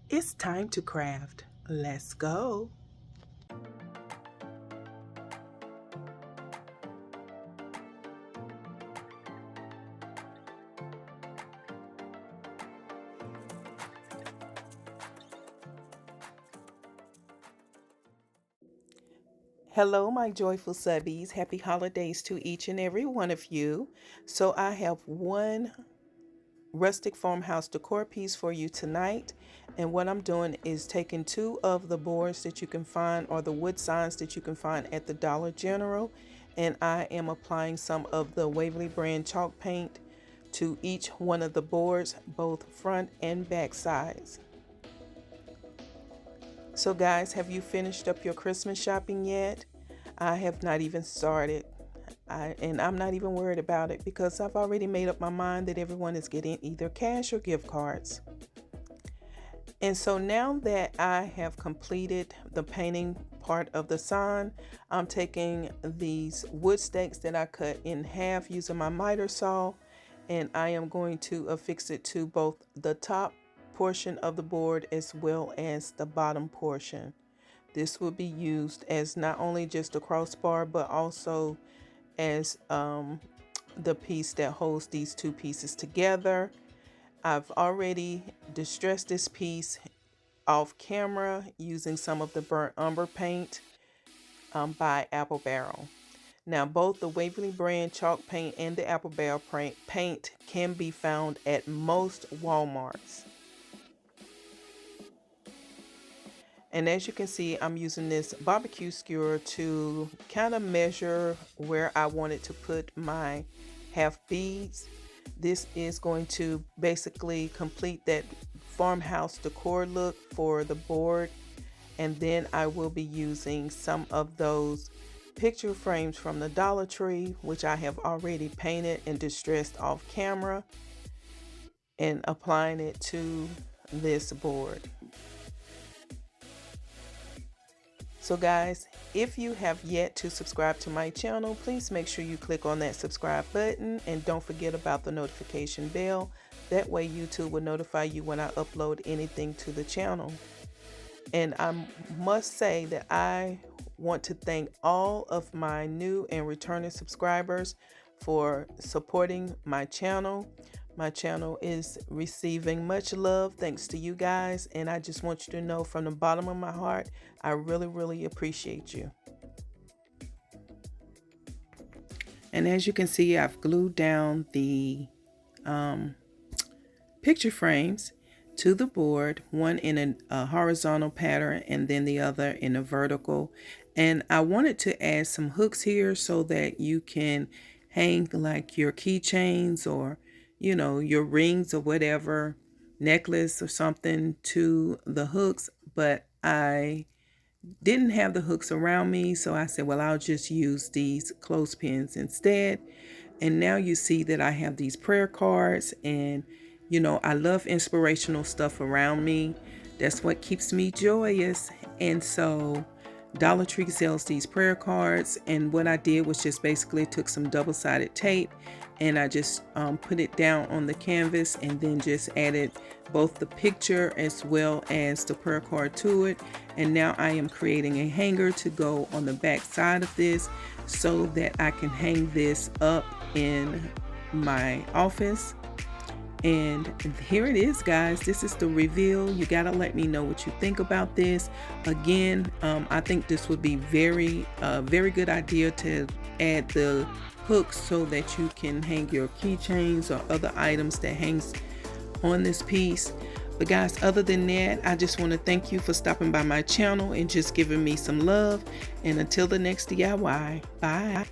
It's time to craft. Let's go. Hello, my joyful subbies. Happy holidays to each and every one of you. So I have one Rustic Farmhouse decor piece for you tonight. And what I'm doing is taking two of the boards that you can find, or the wood signs that you can find at the Dollar General, and I am applying some of the Waverly brand chalk paint to each one of the boards, both front and back sides. So guys, have you finished up your Christmas shopping yet? I have not even started. And I'm not even worried about it because I've already made up my mind that everyone is getting either cash or gift cards. And so now that I have completed the painting part of the sign, I'm taking these wood stakes that I cut in half using my miter saw, and I am going to affix it to both the top portion of the board as well as the bottom portion. This will be used as not only just a crossbar, but also as the piece that holds these two pieces together. I've already distressed this piece off camera using some of the burnt umber paint by Apple Barrel. Now, both the Waverly brand chalk paint and the Apple Barrel paint can be found at most Walmarts. And as you can see, I'm using this barbecue skewer to kind of measure where I wanted to put my half beads. This is going to basically complete that farmhouse decor look for the board. And then I will be using some of those picture frames from the Dollar Tree, which I have already painted and distressed off camera, and applying it to this board. So guys, if you have yet to subscribe to my channel, please make sure you click on that subscribe button and don't forget about the notification bell. That way YouTube will notify you when I upload anything to the channel. And I must say that I want to thank all of my new and returning subscribers for supporting my channel. My channel is receiving much love thanks to you guys, and I just want you to know from the bottom of my heart, I really appreciate you. And as you can see, I've glued down the picture frames to the board, one in a horizontal pattern and then the other in a vertical. And I wanted to add some hooks here so that you can hang like your keychains or your rings or whatever, necklace or something to the hooks, but I didn't have the hooks around me, so I said, well, I'll just use these clothespins instead. And now you see that I have these prayer cards, and I love inspirational stuff around me. That's what keeps me joyous. And so Dollar Tree sells these prayer cards, and what I did was just basically took some double-sided tape and I just put it down on the canvas and then just added both the picture as well as the prayer card to it. And now I am creating a hanger to go on the back side of this so that I can hang this up in my office. And here it is, guys. This is the reveal. You gotta let me know what you think about this. Again, I think this would be very good idea to add the hooks so that you can hang your keychains or other items that hangs on this piece. But guys, other than that, I just want to thank you for stopping by my channel and just giving me some love. And until the next DIY, bye.